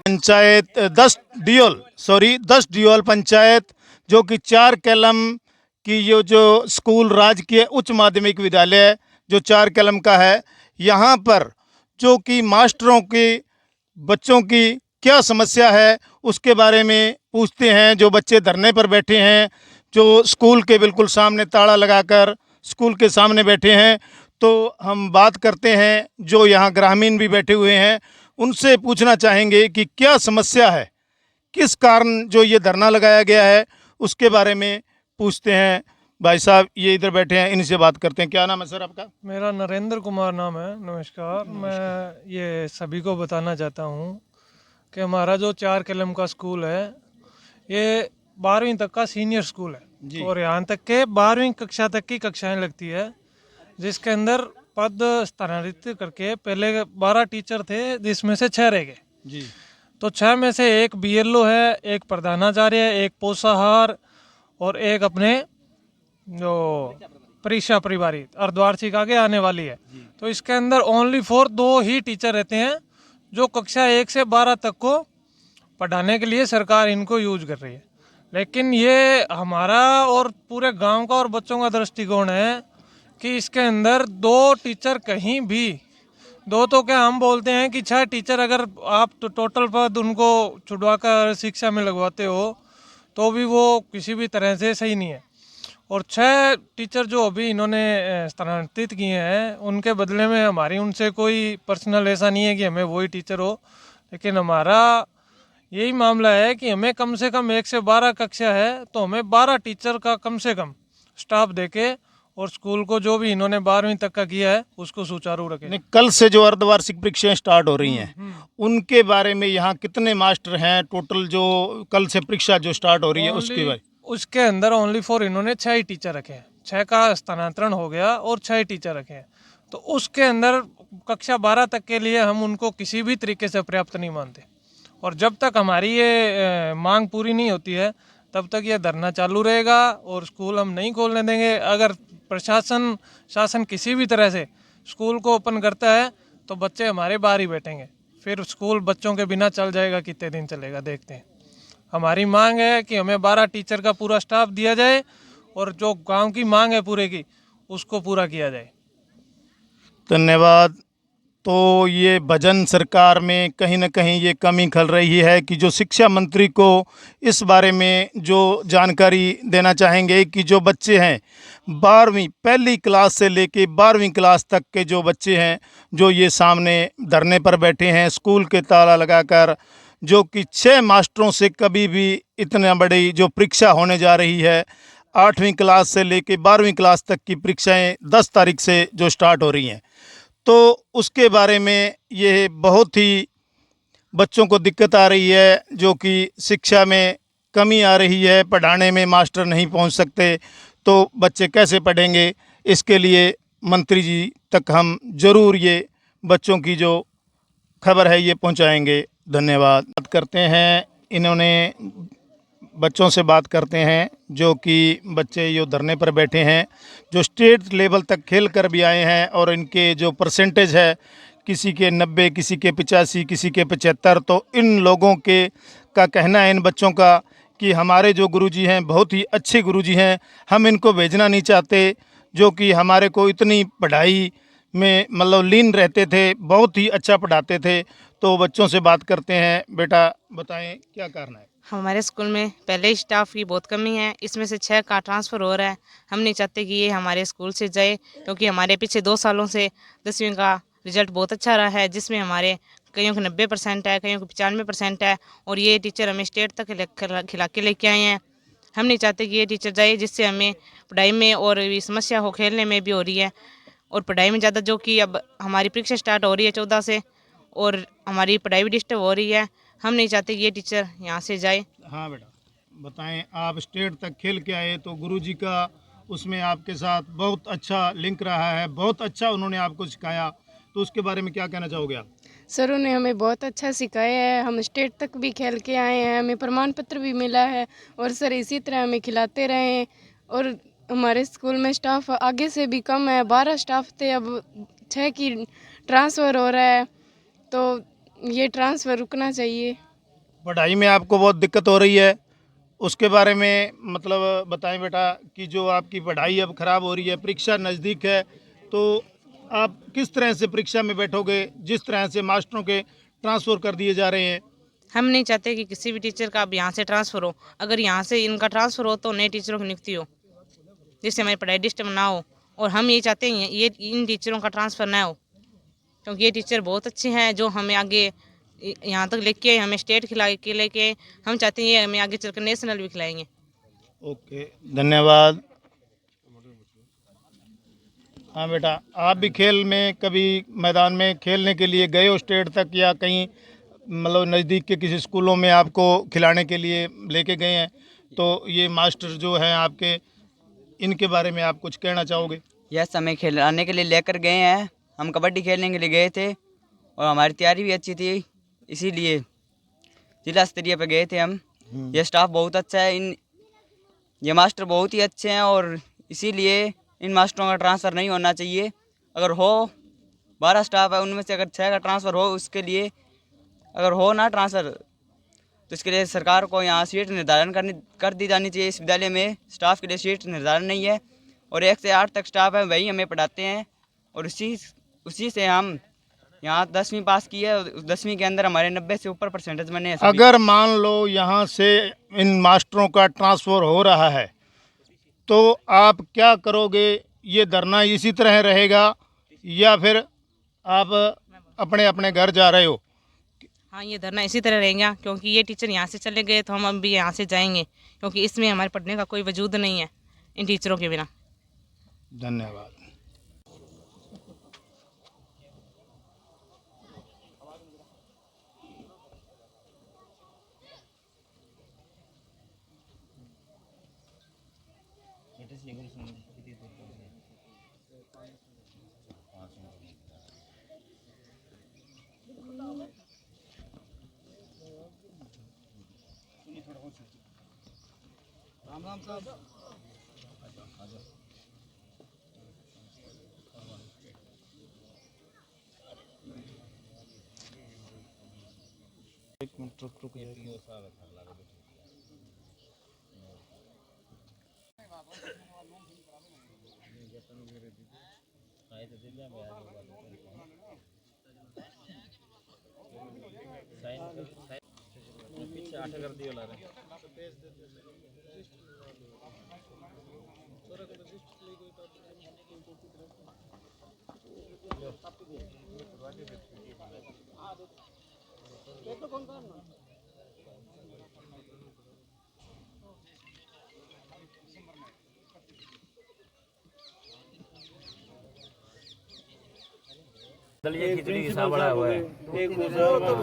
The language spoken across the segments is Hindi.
पंचायत 10 डियोल पंचायत, जो कि 4 कलम की ये जो स्कूल राजकीय उच्च माध्यमिक विद्यालय जो 4 कलम का है, यहाँ पर जो कि मास्टरों की बच्चों की क्या समस्या है उसके बारे में पूछते हैं। जो बच्चे धरने पर बैठे हैं, जो स्कूल के बिल्कुल सामने ताला लगाकर स्कूल के सामने बैठे हैं, तो हम बात करते हैं। जो यहाँ ग्रामीण भी बैठे हुए हैं, उनसे पूछना चाहेंगे कि क्या समस्या है, किस कारण जो ये धरना लगाया गया है उसके बारे में पूछते हैं। भाई साहब ये इधर बैठे हैं, इनसे बात करते हैं। क्या नाम है सर आपका? मेरा नरेंद्र कुमार नाम है। नमस्कार। मैं ये सभी को बताना चाहता हूँ कि हमारा जो 4 कलम का स्कूल है ये 12वीं तक का सीनियर स्कूल है और यहाँ तक के 12वीं कक्षा तक की कक्षाएं लगती है, जिसके अंदर पद स्थानांतरित करके पहले 12 टीचर थे जिसमें से 6 रह गए जी। तो 6 में से एक बीएलओ है, एक प्रधानाचार्य है, एक पोषाहार और एक अपने जो परीक्षा परिवारी अर्धवार्षिक आगे आने वाली है। तो इसके अंदर ओनली फॉर 2 ही टीचर रहते हैं जो कक्षा 1 से 12 तक को पढ़ाने के लिए सरकार इनको यूज कर रही है। लेकिन ये हमारा और पूरे गांव का और बच्चों का दृष्टिकोण है कि इसके अंदर 2 टीचर कहीं भी, 2 तो क्या हम बोलते हैं कि 6 टीचर अगर आप तो टोटल पद उनको छुड़वा कर शिक्षा में लगवाते हो तो भी वो किसी भी तरह से सही नहीं है। और 6 टीचर जो अभी इन्होंने स्थानांतरित किए हैं उनके बदले में हमारी उनसे कोई पर्सनल ऐसा नहीं है कि हमें वही टीचर हो, लेकिन हमारा यही मामला है कि हमें कम से कम 1 से 12 कक्षा है तो हमें 12 टीचर का कम से कम स्टाफ देके और स्कूल को जो भी इन्होंने 12वीं तक का किया है उसको सुचारू रखें। कल से जो अर्धवार्षिक परीक्षाएं स्टार्ट हो रही हैं, उनके बारे में यहाँ कितने मास्टर हैं टोटल? जो कल से परीक्षा जो स्टार्ट हो रही है उसके बारे उसके अंदर ओनली फॉर इन्होंने 6 ही टीचर रखे हैं। 6 का स्थानांतरण हो गया और 6 ही टीचर रखे हैं। तो उसके अंदर कक्षा 12 तक के लिए हम उनको किसी भी तरीके से पर्याप्त नहीं मानते और जब तक हमारी ये मांग पूरी नहीं होती है तब तक ये धरना चालू रहेगा और स्कूल हम नहीं खोलने देंगे। अगर शासन किसी भी तरह से स्कूल को ओपन करता है तो बच्चे हमारे बाहर ही बैठेंगे, फिर स्कूल बच्चों के बिना चल जाएगा। कितने दिन चलेगा देखते हैं। हमारी मांग है कि हमें 12 टीचर का पूरा स्टाफ दिया जाए और जो गांव की मांग है पूरे की उसको पूरा किया जाए। धन्यवाद। तो ये भजन सरकार में कहीं ना कहीं ये कमी खल रही है कि जो शिक्षा मंत्री को इस बारे में जो जानकारी देना चाहेंगे कि जो बच्चे हैं 12वीं पहली क्लास से लेके 12वीं क्लास तक के जो बच्चे हैं, जो ये सामने धरने पर बैठे हैं स्कूल के ताला लगाकर, जो कि 6 मास्टरों से कभी भी इतना बड़ी जो परीक्षा होने जा रही है, 8वीं क्लास से लेके 12वीं क्लास तक की परीक्षाएं 10 तारीख से जो स्टार्ट हो रही हैं, तो उसके बारे में ये बहुत ही बच्चों को दिक्कत आ रही है। जो कि शिक्षा में कमी आ रही है, पढ़ाने में मास्टर नहीं पहुंच सकते, तो बच्चे कैसे पढ़ेंगे? इसके लिए मंत्री जी तक हम ज़रूर ये बच्चों की जो खबर है ये पहुंचाएंगे। धन्यवाद। बात करते हैं, इन्होंने बच्चों से बात करते हैं जो कि बच्चे जो धरने पर बैठे हैं, जो स्टेट लेवल तक खेल कर भी आए हैं और इनके जो परसेंटेज है किसी के 90, किसी के 85, किसी के 75। तो इन लोगों के का कहना है, इन बच्चों का, कि हमारे जो गुरुजी हैं बहुत ही अच्छे गुरुजी हैं, हम इनको भेजना नहीं चाहते, जो कि हमारे को इतनी पढ़ाई में मतलब लीन रहते थे, बहुत ही अच्छा पढ़ाते थे। तो बच्चों से बात करते हैं। बेटा बताएं क्या कारण है? हमारे स्कूल में पहले ही स्टाफ की बहुत कमी है, इसमें से 6 का ट्रांसफ़र हो रहा है। हम नहीं चाहते कि ये हमारे स्कूल से जाए, क्योंकि हमारे पीछे 2 सालों से 10वीं का रिजल्ट बहुत अच्छा रहा है, जिसमें हमारे कईयों के 90% है, कईयों के 95% है और ये टीचर हमें स्टेट तक खिला के लेके आए हैं। हम नहीं चाहते कि ये टीचर जाए, जिससे हमें पढ़ाई में और भी समस्या हो, खेलने में भी हो रही है और पढ़ाई में ज़्यादा, जो कि अब हमारी परीक्षा स्टार्ट हो रही है 14 से और हमारी पढ़ाई भी डिस्टर्ब हो रही है। हम नहीं चाहते कि ये टीचर यहाँ से जाए। हाँ बेटा बताएं, आप स्टेट तक खेल के आए तो गुरुजी का उसमें आपके साथ बहुत अच्छा लिंक रहा है, बहुत अच्छा उन्होंने आपको सिखाया, तो उसके बारे में क्या कहना चाहोगे आप? सर ने हमें बहुत अच्छा सिखाया है, हम स्टेट तक भी खेल के आए हैं, हमें प्रमाण पत्र भी मिला है और सर इसी तरह हमें खिलाते रहें और हमारे स्कूल में स्टाफ आगे से भी कम है, 12 स्टाफ थे, अब 6 की ट्रांसफ़र हो रहा है, तो ये ट्रांसफ़र रुकना चाहिए। पढ़ाई में आपको बहुत दिक्कत हो रही है, उसके बारे में मतलब बताएं बेटा कि जो आपकी पढ़ाई अब ख़राब हो रही है, परीक्षा नज़दीक है, तो आप किस तरह से परीक्षा में बैठोगे जिस तरह से मास्टरों के ट्रांसफ़र कर दिए जा रहे हैं? हम नहीं चाहते कि किसी भी टीचर का अब यहाँ से ट्रांसफ़र हो। अगर यहाँ से इनका ट्रांसफ़र हो तो नए टीचरों की नियुक्ति हो, जिससे हमारी पढ़ाई डिस्टर्ब ना हो। और हम ये चाहते हैं ये इन टीचरों का ट्रांसफ़र ना हो, क्योंकि ये टीचर बहुत अच्छे हैं जो हमें आगे यहाँ तक लेके आए, हमें स्टेट खिला के लेके, हम चाहते हैं ये हमें आगे चलकर नेशनल भी खिलाएंगे। ओके, धन्यवाद। हाँ बेटा, आप भी खेल में कभी मैदान में खेलने के लिए गए हो स्टेट तक, या कहीं मतलब नज़दीक के किसी स्कूलों में आपको खिलाने के लिए लेके गए हैं? तो ये मास्टर जो हैं आपके, इनके बारे में आप कुछ कहना चाहोगे? यस, हमें खिलाने के लिए लेकर गए हैं। हम कबड्डी खेलने के लिए गए थे और हमारी तैयारी भी अच्छी थी, इसीलिए जिला स्तरीय पे गए थे हम। ये स्टाफ बहुत अच्छा है, ये मास्टर बहुत ही अच्छे हैं और इसीलिए इन मास्टरों का ट्रांसफ़र नहीं होना चाहिए। अगर हो 12 स्टाफ है, उनमें से अगर 6 का ट्रांसफ़र हो, उसके लिए अगर हो ना ट्रांसफ़र, तो इसके लिए सरकार को यहाँ सीट निर्धारण कर दी जानी चाहिए। इस विद्यालय में स्टाफ के लिए सीट निर्धारण नहीं है और 1 से 8 तक स्टाफ है, वही हमें पढ़ाते हैं और उसी से हम यहाँ 10वीं पास की है। 10वीं के अंदर हमारे 90 से ऊपर परसेंटेज बने हैं। अगर मान लो यहाँ से इन मास्टरों का ट्रांसफ़र हो रहा है, तो आप क्या करोगे? ये धरना इसी तरह रहेगा या फिर आप अपने अपने घर जा रहे हो? हाँ, ये धरना इसी तरह रहेगा, क्योंकि ये टीचर यहाँ से चले गए तो हम अब भी यहाँ से जाएंगे, क्योंकि इसमें हमारे पढ़ने का कोई वजूद नहीं है इन टीचरों के बिना। धन्यवाद। दलिया खिचड़ी की सा बड़ा हुआ है एक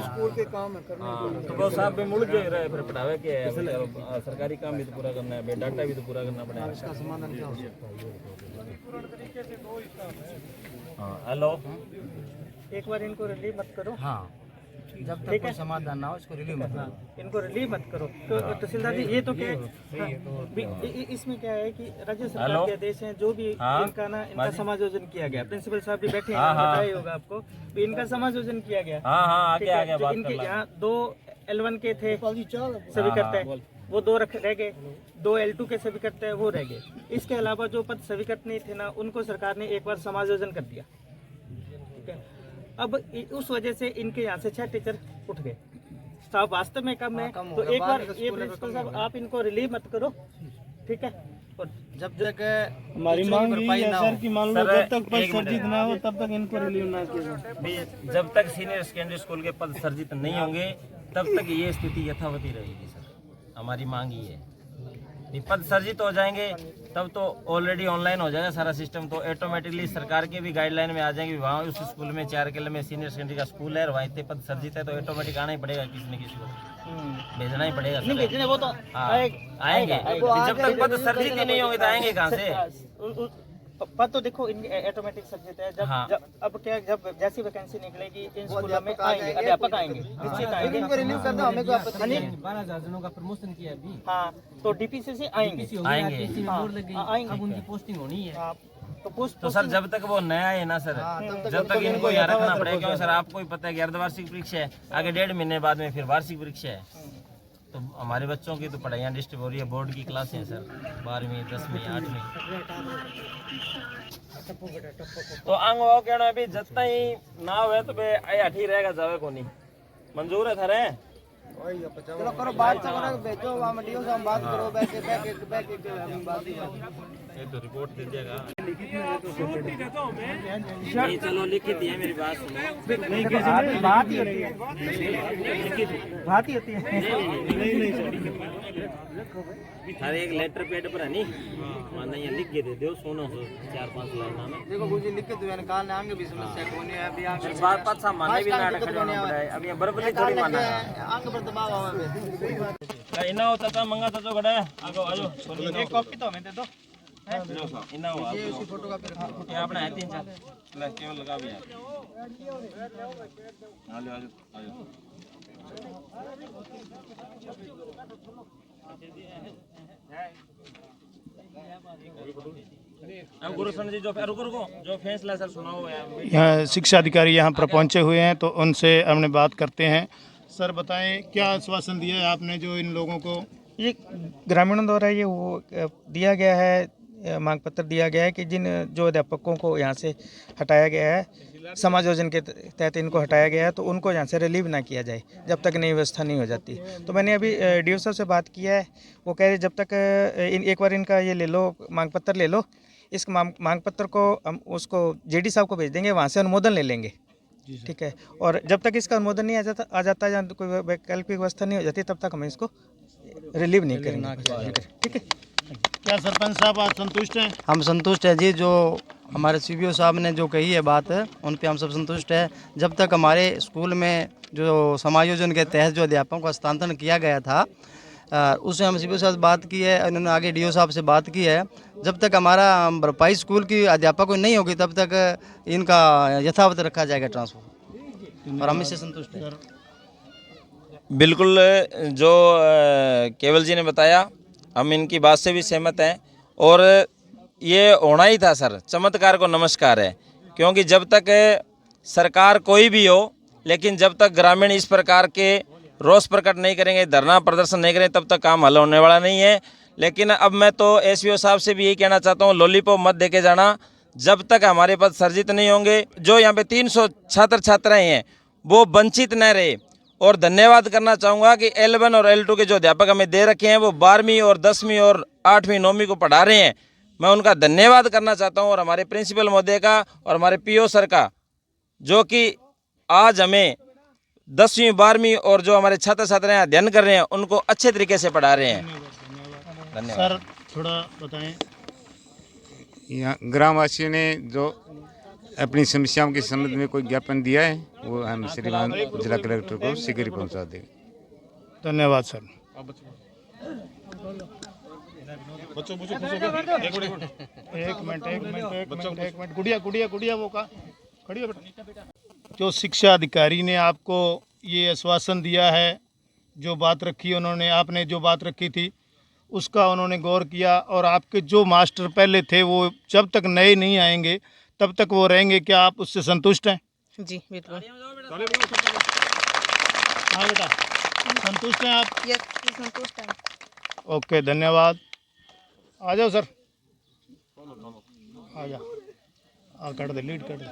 स्कूल के काम है तो बहुत साहब पे मुड़ गए रहे फिर पढ़ावे के है सरकारी काम भी तो पूरा करना है, डाटा भी तो पूरा करना पड़ेगा। इसका समाधान क्या हो सकता है? हाँ हेलो, एक बार इनको रिलीव मत करो। हाँ, जब तक कोई समाधान ना हो इसको रिलीव मत करो। इनको रिलीव मत करो। तो तहसीलदार जी ये तो क्या है, इसमें क्या है कि राज्य सरकार के आदेश हैं, जो भी इनका समायोजन किया गया, प्रिंसिपल साहब भी बैठे हैं, बताया ही होगा आपको, तो इनका समायोजन किया गया। इनके यहाँ 2 L1 के थे सभी करते हैं, वो 2 रह गए, 2 L2 के सभी करते हैं, वो रह गए। इसके अलावा जो पद सभी नहीं थे ना, उनको सरकार ने एक बार समायोजन कर दिया। ठीक है, अब उस वजह से इनके यहाँ से 6 टीचर उठ गए। स्टाफ वास्तव में कम है, तो एक बार ये प्रिंसिपल साहब आप इनको रिलीव मत करो, ठीक है। और जब तक हमारी मांग ये है सर कि मान लो जब तक पद सर्जित ना हो तब तक इनको रिलीव ना किया जाए। जब तक सीनियर सेकेंडरी स्कूल के पद सर्जित नहीं होंगे तब तक ये स्थिति यथावती रहेगी सर। हमारी मांग ये है, पद सर्जित हो जाएंगे तब तो ऑलरेडी ऑनलाइन हो जाएगा सारा सिस्टम, तो ऑटोमेटिकली सरकार के भी गाइडलाइन में आ जाएंगे। वहाँ उस स्कूल में 4 किले में सीनियर सेकेंडरी का स्कूल है और वहाँ इतने पद सर्जित है, तो ऑटोमेटिक आना ही पड़ेगा, किसी न किसी को भेजना ही पड़ेगा सर। वो तो हाँ आएंगे, जब तक पद सर्जित ही नहीं होंगे तो आएंगे कहाँ से? पद तो देखो इनके ऑटोमेटिक सब्जेक्ट है। जब हाँ। अब क्या, जब जैसी वैकेंसी निकलेगी इन स्कूलों में आएंगे, अध्यापक आएंगे, निश्चित आएंगे। इनको रिलीव कर दो, हमें कोई आपत्ति नहीं। 12,000 जनों का प्रमोशन किया अभी। हाँ, तो डीपीसी से आएंगे। आएंगे। बोर्ड लग गई, आएंगे। अब उनकी पोस्टिंग होनी है। हाँ, तो पोस्ट तो सर जब तक वो नया है ना सर, जब तक इनको यहाँ रखना पड़ेगा, क्योंकि सर आपको ही पता है कि अर्धवार्षिक परीक्षा है, आगे 1.5 महीने बाद में फिर वार्षिक परीक्षा है। तो हमारे बच्चों की तो पढ़ाइयाँ डिस्टर्ब हो रही है, बोर्ड की क्लासें हैं सर, 12वीं 10वीं 8वीं। तो अंग वो कहना अभी जितना ही ना हुए तो बे ठीक रहेगा, जावे को नहीं मंजूर है थारे। चलो करो बात, करो भेजो वहाँ मीडियो से हम बात करो, बैठ हम बात ये तो रिपोर्ट दे देगा। नहीं चलो लिखित है, मेरी बात सुनो। बात ही होती है, बात ही होती है। थारे एक लेटर पैड पर है नहीं, माना यहाँ लिख के दे दो, सोना 4-5 लाइन ना। देखो गुरुजी लिख के दो, काल ने आगे भी समस्या कोनी है अभी आगे बात पास मानने भी नाटक करना पड़ा है। अब ये बर्बली थोड़ी मानना है, आगे पर दबाव आवे। इना होता था मंगा था तो गड़ा आगो आजो एक कॉपी तो हमें दे दो। इना हुआ ये उसी फोटो का फिर ये अपना है 3-4 ले केवल लगा भी है। आ ले आजो आजो। अब गुरुसन जी जो रुको जो फैसला सर सुनाओ यार। यहाँ शिक्षा अधिकारी यहाँ पर पहुँचे हुए हैं, तो उनसे हमने बात करते हैं। सर बताएं, क्या आश्वासन दिया है आपने जो इन लोगों को? ये ग्रामीणों द्वारा ये वो दिया गया है, मांग पत्र दिया गया है कि जिन जो अध्यापकों को यहाँ से हटाया गया है, समाज योजना के तहत इनको हटाया गया है, तो उनको यहाँ से रिलीव ना किया जाए जब तक नई व्यवस्था नहीं हो जाती। तो मैंने अभी DO साहब से बात किया है, वो कह रहे जब तक एक बार इनका ये ले लो, मांग पत्र ले लो। इस मांग पत्र को हम उसको JD साहब को भेज देंगे, वहाँ से अनुमोदन ले लेंगे, ठीक है। और जब तक इसका अनुमोदन नहीं आ जाता या कोई वैकल्पिक व्यवस्था नहीं हो जाती, तब तक हम इसको रिलीव नहीं करेंगे, ठीक है। क्या सरपंच साहब आप संतुष्ट हैं? हम संतुष्ट हैं जी, जो हमारे CBO साहब ने जो कही है बात, उन पे हम सब संतुष्ट हैं। जब तक हमारे स्कूल में जो समायोजन के तहत जो अध्यापकों का हस्तांतरण किया गया था, उससे हम CBO साहब से बात की है, उन्होंने आगे DO साहब से बात की है। जब तक हमारा भरपाई स्कूल की अध्यापकों नहीं होगी, तब तक इनका यथावत रखा जाएगा ट्रांसफर, और हम इससे संतुष्ट हैं। बिल्कुल जो केवल जी ने बताया, हम इनकी बात से भी सहमत हैं, और ये होना ही था सर। चमत्कार को नमस्कार है, क्योंकि जब तक सरकार कोई भी हो, लेकिन जब तक ग्रामीण इस प्रकार के रोष प्रकट नहीं करेंगे, धरना प्रदर्शन नहीं करेंगे, तब तक काम हल होने वाला नहीं है। लेकिन अब मैं तो SBO साहब से भी यही कहना चाहता हूँ, लॉलीपॉप मत देके जाना। जब तक हमारे पद सर्जित नहीं होंगे, जो यहाँ पे 300 छात्र छात्राएँ हैं वो वंचित न रहे। और धन्यवाद करना चाहूँगा कि L1 और L2 के जो अध्यापक हमें दे रखे हैं, वो 12वीं और 10वीं और 8वीं 9वीं को पढ़ा रहे हैं। मैं उनका धन्यवाद करना चाहता हूँ, और हमारे प्रिंसिपल महोदय का और हमारे PO सर का, जो कि आज हमें 10वीं 12वीं और जो हमारे छात्र छात्राएं अध्ययन कर रहे हैं, उनको अच्छे तरीके से पढ़ा रहे हैं। धन्यवाद। सर थोड़ा बताएं। यहाँ ग्रामवासियों ने जो अपनी समस्याओं के संबंध में कोई ज्ञापन दिया है, वो हम श्रीमान जिला कलेक्टर को शीघ्र ही पहुँचा देंगे। धन्यवाद सर। एक मिनट गुड़िया वो का खड़ी हो बेटा। जो शिक्षा अधिकारी ने आपको ये आश्वासन दिया है, जो बात रखी उन्होंने, आपने जो बात रखी थी उसका उन्होंने गौर किया, और आपके जो मास्टर पहले थे वो जब तक नए नहीं आएंगे तब तक वो रहेंगे, क्या आप उससे संतुष्ट हैं? जी बिल्कुल। हाँ बेटा, संतुष्ट हैं आप? यस, संतुष्ट है। ओके, धन्यवाद। आ जाओ सर, आ जाओ। कर दे, लीड कर दे।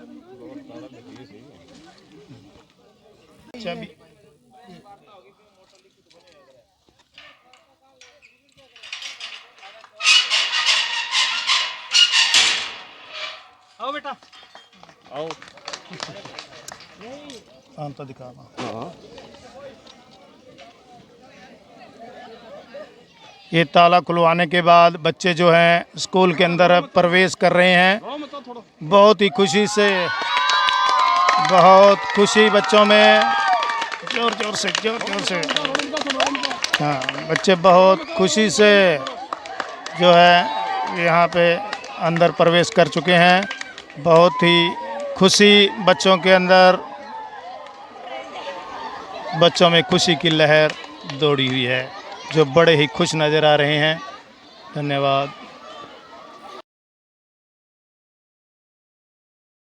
चाबी आओ बेटा, आओ। तो दिखा। ये ताला खुलवाने के बाद बच्चे जो हैं स्कूल के अंदर प्रवेश कर रहे हैं। बहुत ही खुशी से, बहुत खुशी बच्चों में, जोर से। हाँ, बच्चे बहुत खुशी से जो है यहाँ पे अंदर प्रवेश कर चुके हैं। बहुत ही खुशी बच्चों के अंदर, बच्चों में खुशी की लहर दौड़ी हुई है, जो बड़े ही खुश नज़र आ रहे हैं। धन्यवाद।